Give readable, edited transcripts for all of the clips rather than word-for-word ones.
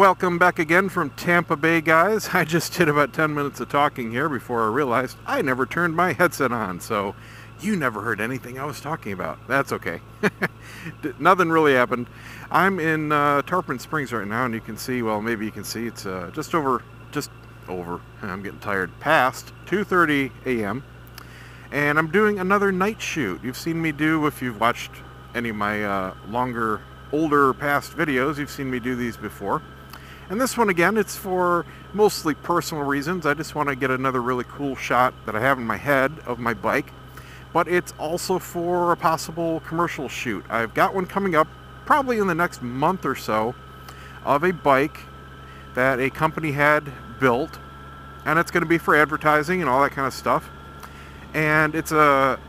Welcome back again from Tampa Bay, guys. I just did about 10 minutes of talking here before I realized I never turned my headset on, so you never heard anything I was talking about. That's okay. Nothing really happened. I'm in Tarpon Springs right now, and you can see, well, maybe you can see, it's just over, I'm getting tired, past 2:30 a.m. And I'm doing another night shoot. You've seen me do, if you've watched any of my older past videos, you've seen me do these before. And this one, again, it's for mostly personal reasons. I just want to get another really cool shot that I have in my head of my bike. But it's also for a possible commercial shoot. I've got one coming up probably in the next month or so of a bike that a company had built. And it's going to be for advertising and all that kind of stuff. And it's a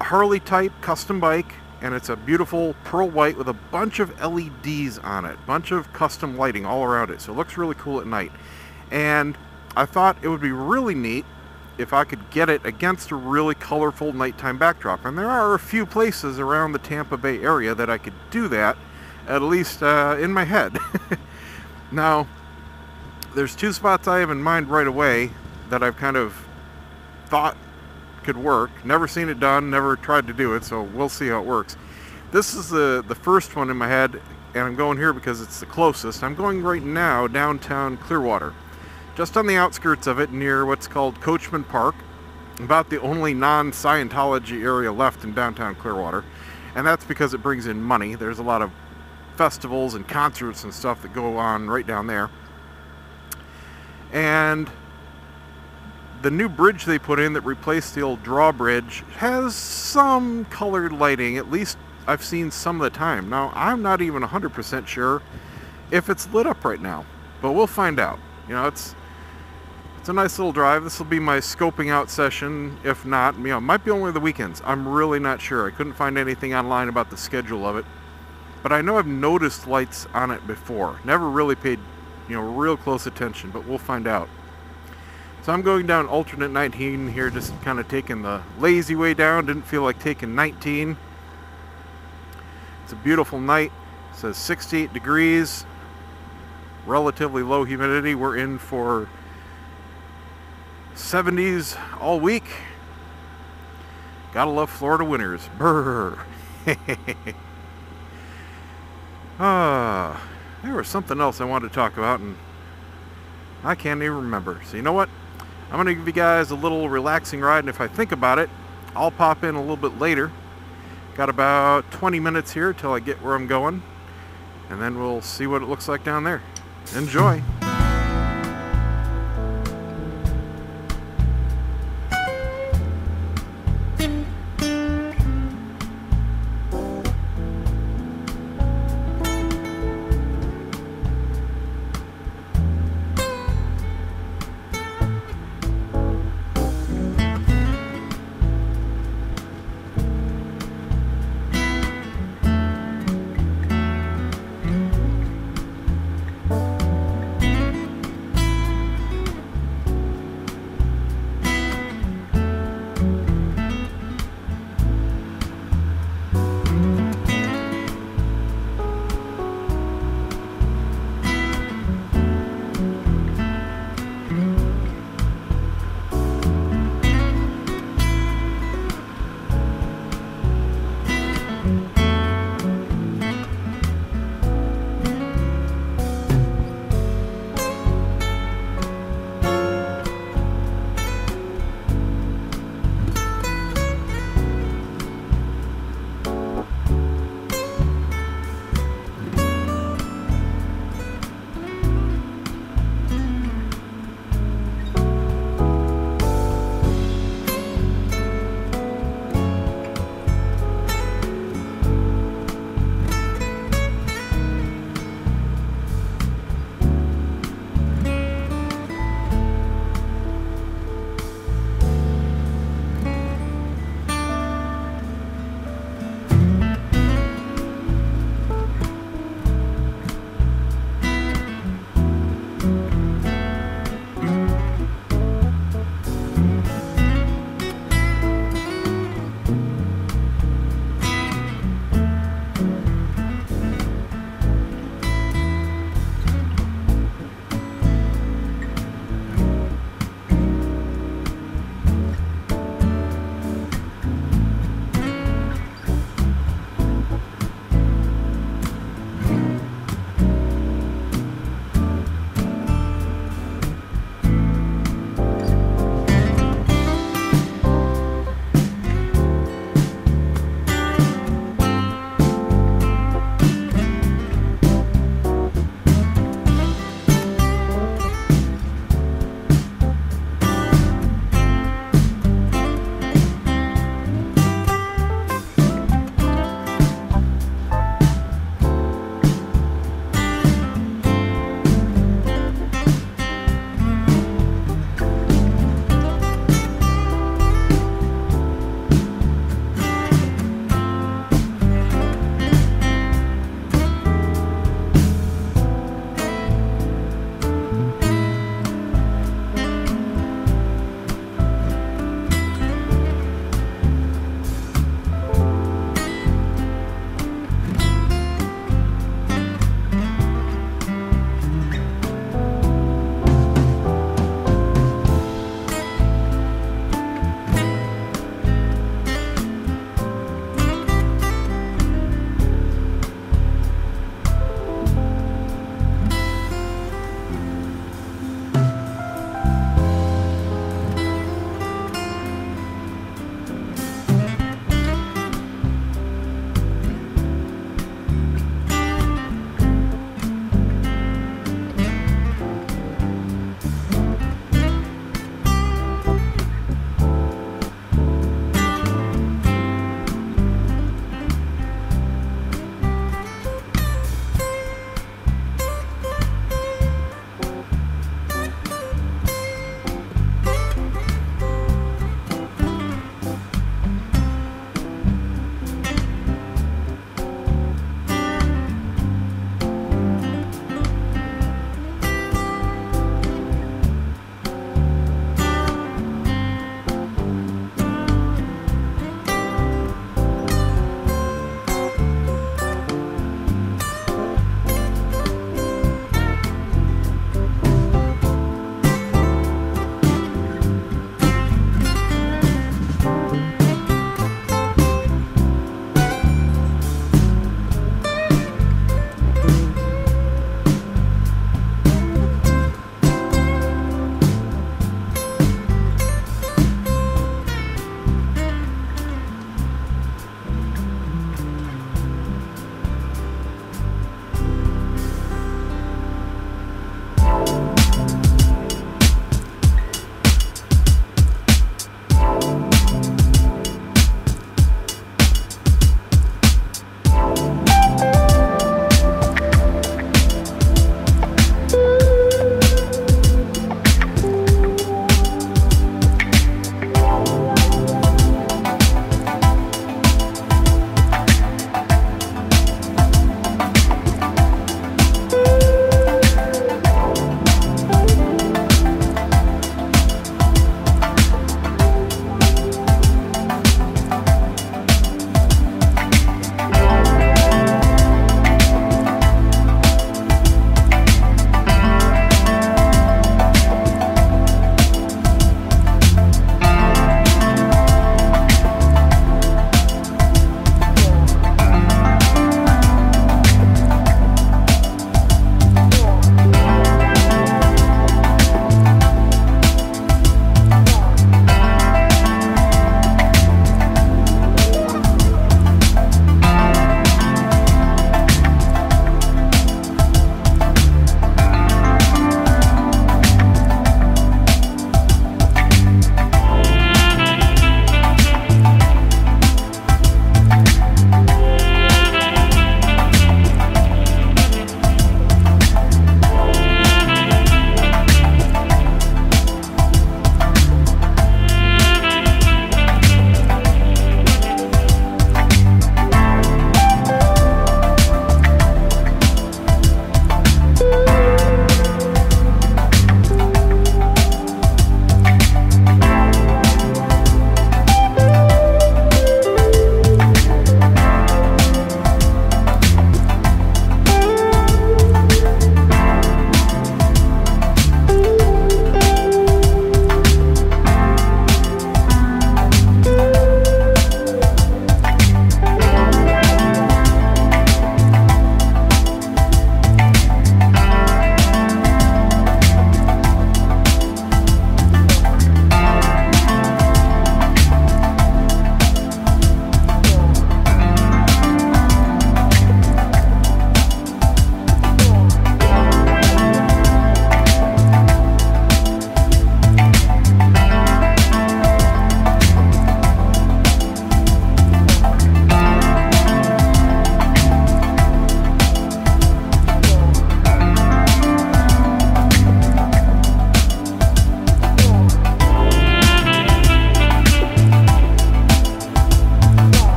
Harley type custom bike. And it's a beautiful pearl white with a bunch of LEDs on it. Bunch of custom lighting all around it. So it looks really cool at night. And I thought it would be really neat if I could get it against a really colorful nighttime backdrop. And there are a few places around the Tampa Bay area that I could do that, at least in my head. Now, there's two spots I have in mind right away that I've kind of thought could work. Never seen it done, never tried to do it, so we'll see how it works. This is the first one in my head, and I'm going here because it's the closest. I'm going right now downtown Clearwater, just on the outskirts of it, near what's called Coachman Park, about the only non-Scientology area left in downtown Clearwater, and that's because it brings in money. There's a lot of festivals and concerts and stuff that go on right down there. And the new bridge they put in that replaced the old drawbridge has some colored lighting, at least I've seen some of the time. Now, I'm not even 100% sure if it's lit up right now, but we'll find out. You know, it's a nice little drive. This will be my scoping out session. If not, you know, it might be only the weekends. I'm really not sure. I couldn't find anything online about the schedule of it, but I know I've noticed lights on it before. Never really paid, you know, real close attention, but we'll find out. So I'm going down alternate 19 here, just kind of taking the lazy way down. Didn't feel like taking 19. It's a beautiful night. It says 68 degrees, relatively low humidity. We're in for 70s all week. Gotta love Florida winters. Brr. There was something else I wanted to talk about, and I can't even remember. So you know what? I'm going to give you guys a little relaxing ride, and if I think about it, I'll pop in a little bit later. Got about 20 minutes here till I get where I'm going, and then we'll see what it looks like down there. Enjoy!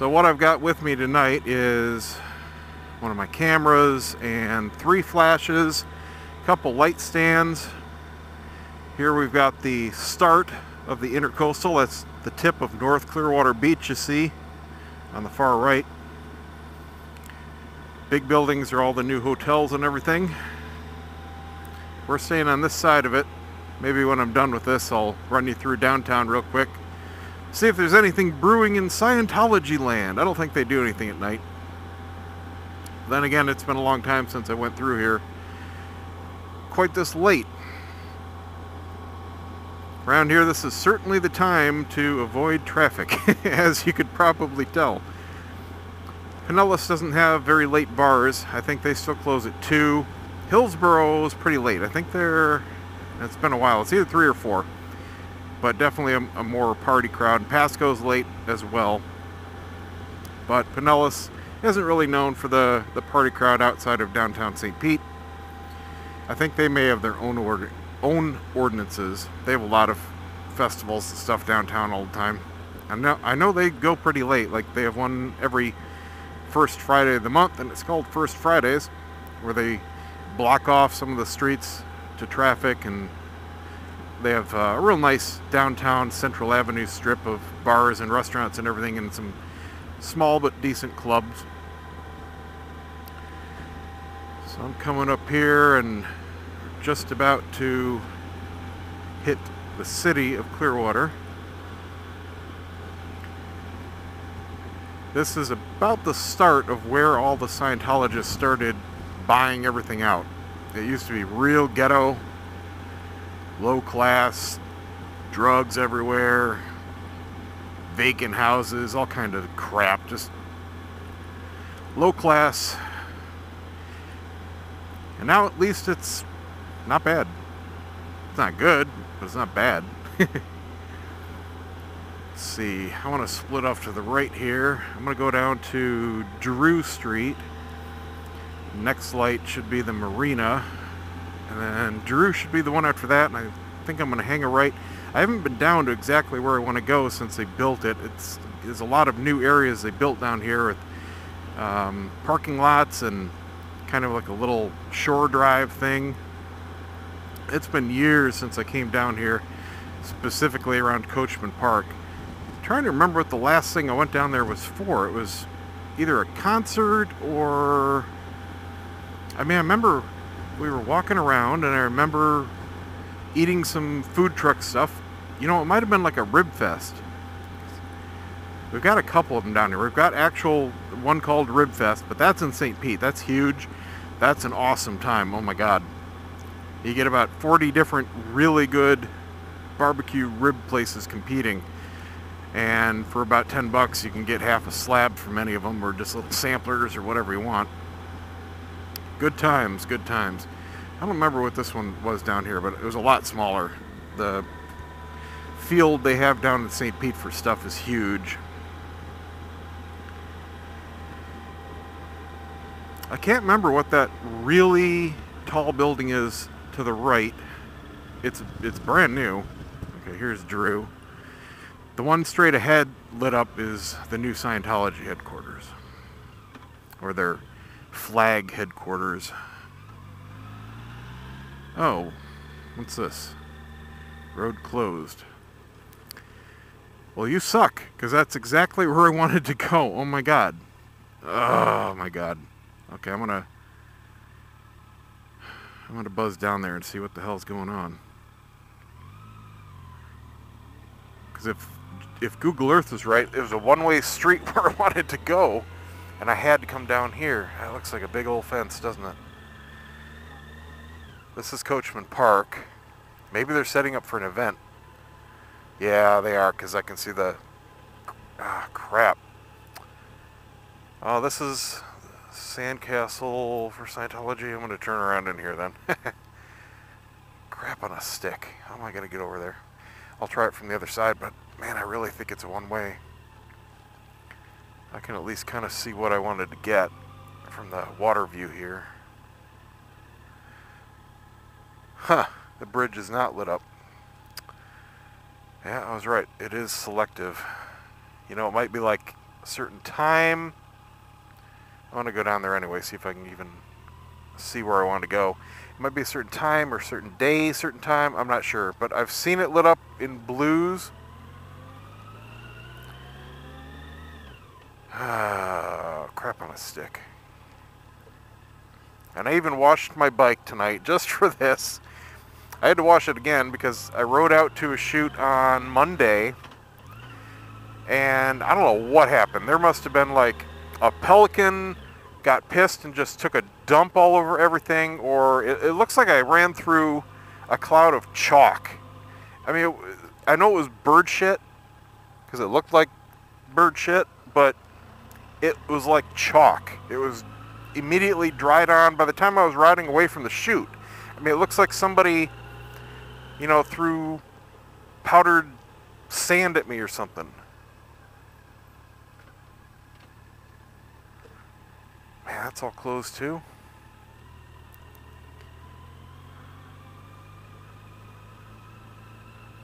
So what I've got with me tonight is one of my cameras and 3 flashes, a couple light stands. Here we've got the start of the Intercoastal. That's the tip of North Clearwater Beach you see on the far right. Big buildings are all the new hotels and everything. We're staying on this side of it. Maybe when I'm done with this, I'll run you through downtown real quick. See if there's anything brewing in Scientology land. I don't think they do anything at night. Then again, it's been a long time since I went through here quite this late. Around here, this is certainly the time to avoid traffic, as you could probably tell. Pinellas doesn't have very late bars. I think they still close at 2. Hillsborough is pretty late. I think it's been a while. It's either 3 or 4. But definitely a more party crowd. Pasco's late as well. But Pinellas isn't really known for the party crowd outside of downtown St. Pete. I think they may have their own ordinances. They have a lot of festivals and stuff downtown all the time. I know they go pretty late. Like they have one every first Friday of the month, and it's called First Fridays, where they block off some of the streets to traffic, and they have a real nice downtown Central Avenue strip of bars and restaurants and everything, and some small but decent clubs. So I'm coming up here and just about to hit the city of Clearwater. This is about the start of where all the Scientologists started buying everything out. It used to be real ghetto, low class, drugs everywhere, vacant houses, all kind of crap, just low class. And now at least it's not bad. It's not good, but it's not bad. Let's see, I want to split off to the right here. I'm going to go down to Drew Street. Next light should be the Marina. And then Drew should be the one after that, and I think I'm going to hang a right. I haven't been down to exactly where I want to go since they built it. There's a lot of new areas they built down here with parking lots and kind of like a little shore drive thing. It's been years since I came down here, specifically around Coachman Park. I'm trying to remember what the last thing I went down there was for. It was either a concert or... I remember we were walking around, and I remember eating some food truck stuff. You know, it might have been like a rib fest. We've got a couple of them down here. We've got actual one called Rib Fest, but that's in St. Pete. That's huge. That's an awesome time. Oh my God. You get about 40 different really good barbecue rib places competing. And for about $10 you can get half a slab from any of them, or just little samplers or whatever you want. Good times, good times. I don't remember what this one was down here, but it was a lot smaller. The field they have down in St. Pete for stuff is huge. I can't remember what that really tall building is to the right. It's brand new. Okay, here's Drew. The one straight ahead lit up is the new Scientology headquarters, or their flag headquarters. Oh, what's this? Road closed. Well, you suck, because that's exactly where I wanted to go. Oh my God. Oh my God. Okay, I'm gonna buzz down there and see what the hell's going on. Because if Google Earth was right, it was a one-way street where I wanted to go, and I had to come down here. That looks like a big old fence, doesn't it? This is Coachman Park. Maybe they're setting up for an event. Yeah, they are, because I can see the... Ah, crap. Oh, this is Sandcastle for Scientology. I'm going to turn around in here then. Crap on a stick. How am I going to get over there? I'll try it from the other side, but man, I really think it's a one-way. I can at least kind of see what I wanted to get from the water view here. Huh, the bridge is not lit up. Yeah, I was right. It is selective. You know, it might be like certain time. I want to go down there anyway, see if I can even see where I want to go. It might be a certain time or certain day, certain time. I'm not sure, but I've seen it lit up in blues. Crap on a stick. And I even washed my bike tonight just for this. I had to wash it again because I rode out to a shoot on Monday, and I don't know what happened. There must have been like a pelican got pissed and just took a dump all over everything, or it looks like I ran through a cloud of chalk. I mean, I know it was bird shit because it looked like bird shit, but it was like chalk. It was immediately dried on by the time I was riding away from the shoot. I mean, it looks like somebody, you know, threw powdered sand at me or something. Man, that's all closed too.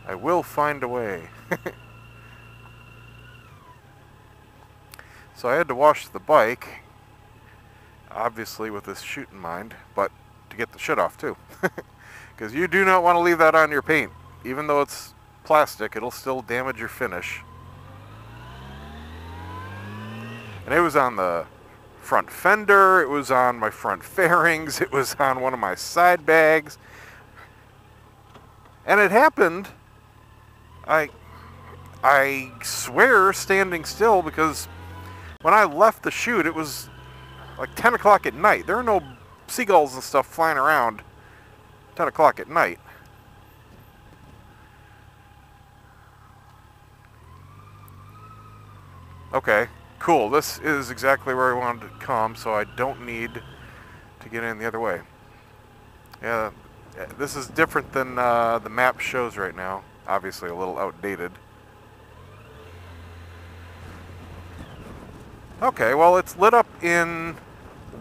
I will find a way. So I had to wash the bike, obviously with this shoot in mind, but to get the shit off too. Because you do not want to leave that on your paint. Even though it's plastic, it'll still damage your finish. And it was on the front fender, it was on my front fairings, it was on one of my side bags. And it happened, I swear, standing still, because when I left the shoot, it was like 10 o'clock at night. There are no seagulls and stuff flying around 10 o'clock at night. Okay, cool. This is exactly where I wanted to come, so I don't need to get in the other way. Yeah, this is different than the map shows right now. Obviously a little outdated. Okay, well, it's lit up in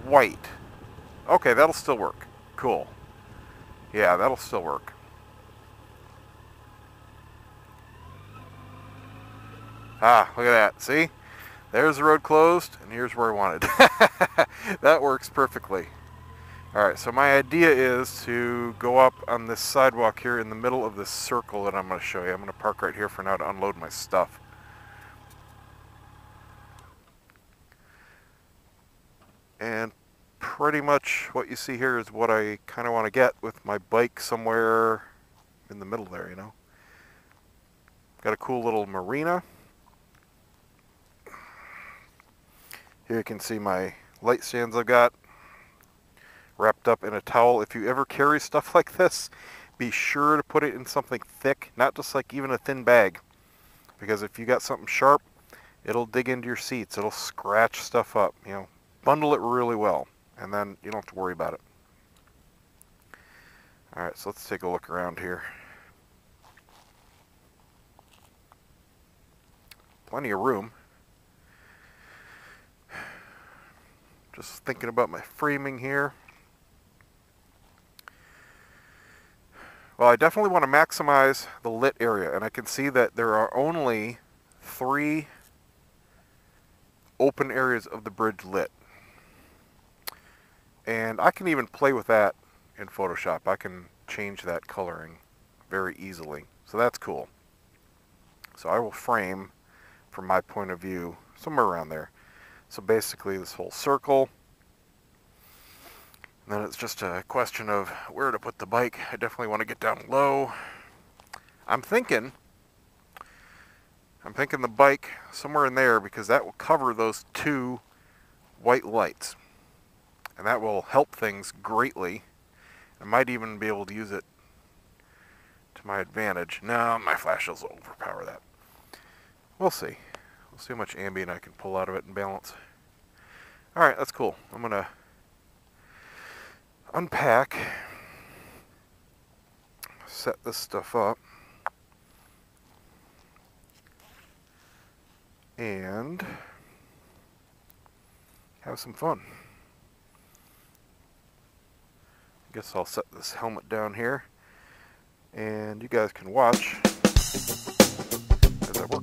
white. Okay, that'll still work. Cool. Yeah, that'll still work. Ah, look at that. See? There's the road closed, and here's where I wanted. That works perfectly. Alright, so my idea is to go up on this sidewalk here in the middle of this circle that I'm going to show you. I'm going to park right here for now to unload my stuff. And pretty much what you see here is what I kind of want to get with my bike somewhere in the middle there, you know. Got a cool little marina. Here you can see my light stands I've got wrapped up in a towel. If you ever carry stuff like this, be sure to put it in something thick, not just like even a thin bag. Because if you got something sharp, it'll dig into your seats. It'll scratch stuff up, you know. Bundle it really well, and then you don't have to worry about it. Alright, so let's take a look around here. Plenty of room. Just thinking about my framing here. Well, I definitely want to maximize the lit area, and I can see that there are only 3 open areas of the bridge lit. And I can even play with that in Photoshop. I can change that coloring very easily. So that's cool. So I will frame, from my point of view, somewhere around there. So basically this whole circle. And then it's just a question of where to put the bike. I definitely want to get down low. I'm thinking the bike somewhere in there, because that will cover those 2 white lights. And that will help things greatly. I might even be able to use it to my advantage. No, my flash will overpower that. We'll see. We'll see how much ambient I can pull out of it and balance. Alright, that's cool. I'm going to unpack, set this stuff up, and have some fun. I guess I'll set this helmet down here, and you guys can watch as I work.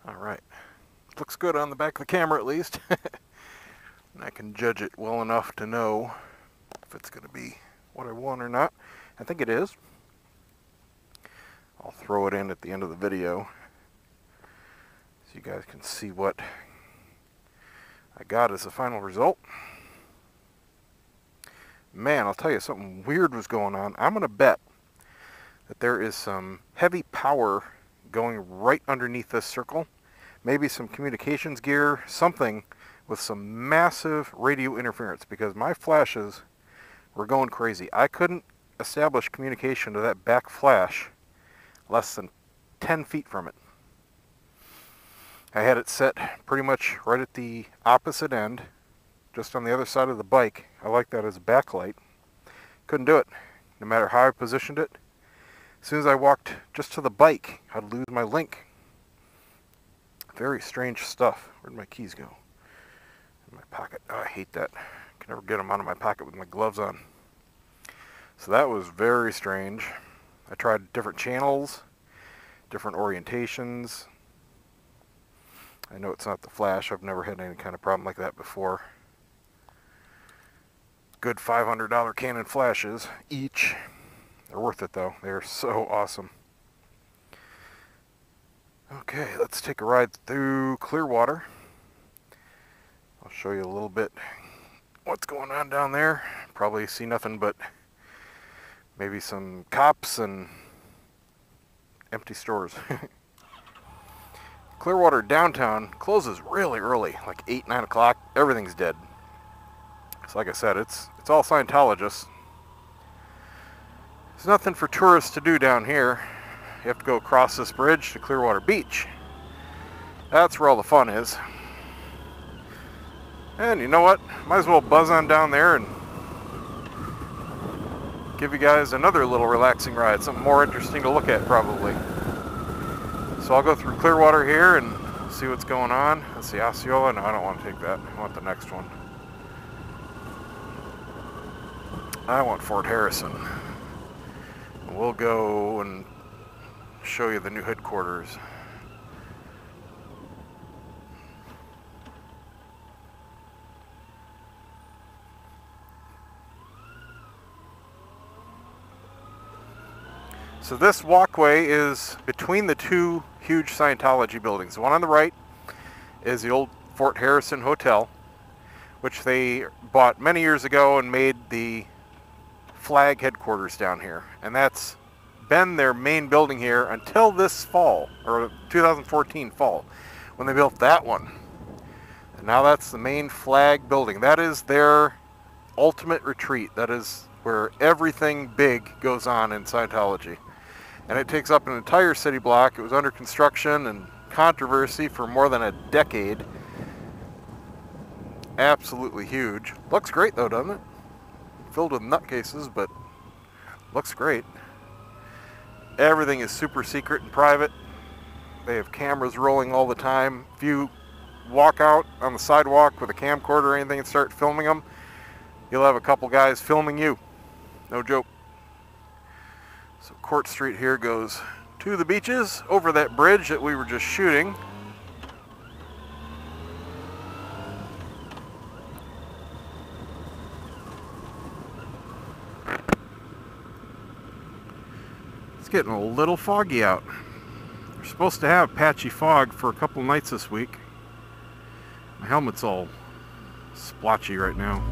Alright, looks good on the back of the camera at least. And I can judge it well enough to know if it's going to be what I want or not. I think it is. I'll throw it in at the end of the video so you guys can see what I got as the final result. Man, I'll tell you, something weird was going on. I'm going to bet that there is some heavy power going right underneath this circle. Maybe some communications gear, something with some massive radio interference, because my flashes were going crazy. I couldn't establish communication to that back flash less than 10 feet from it. I had it set pretty much right at the opposite end, just on the other side of the bike. I like that as a backlight. Couldn't do it, no matter how I positioned it. As soon as I walked just to the bike, I'd lose my link. Very strange stuff. Where'd my keys go? In my pocket. Oh, I hate that. I can never get them out of my pocket with my gloves on. So that was very strange. I tried different channels, different orientations. I know it's not the flash. I've never had any kind of problem like that before. Good $500 Canon flashes each. They're worth it though. They're so awesome. Okay, let's take a ride through Clearwater. I'll show you a little bit what's going on down there. Probably see nothing but maybe some cops and empty stores. Clearwater downtown closes really early, like 8, 9 o'clock. Everything's dead. So like I said, it's all Scientologists. There's nothing for tourists to do down here. You have to go across this bridge to Clearwater Beach. That's where all the fun is. And you know what? Might as well buzz on down there and give you guys another little relaxing ride. Something more interesting to look at probably. So I'll go through Clearwater here and see what's going on. Let's see, Osceola. No, I don't want to take that. I want the next one. I want Fort Harrison. We'll go and show you the new headquarters. So this walkway is between the two huge Scientology buildings. The one on the right is the old Fort Harrison Hotel, which they bought many years ago and made the flag headquarters down here. And that's been their main building here until this fall, or 2014 fall, when they built that one. And now that's the main flag building. That is their ultimate retreat. That is where everything big goes on in Scientology. And it takes up an entire city block. It was under construction and controversy for more than a decade. Absolutely huge. Looks great though, doesn't it? Filled with nutcases, but looks great. Everything is super secret and private. They have cameras rolling all the time. If you walk out on the sidewalk with a camcorder or anything and start filming them, you'll have a couple guys filming you. No joke. So Court Street here goes to the beaches over that bridge that we were just shooting. It's getting a little foggy out. We're supposed to have patchy fog for a couple nights this week. My helmet's all splotchy right now.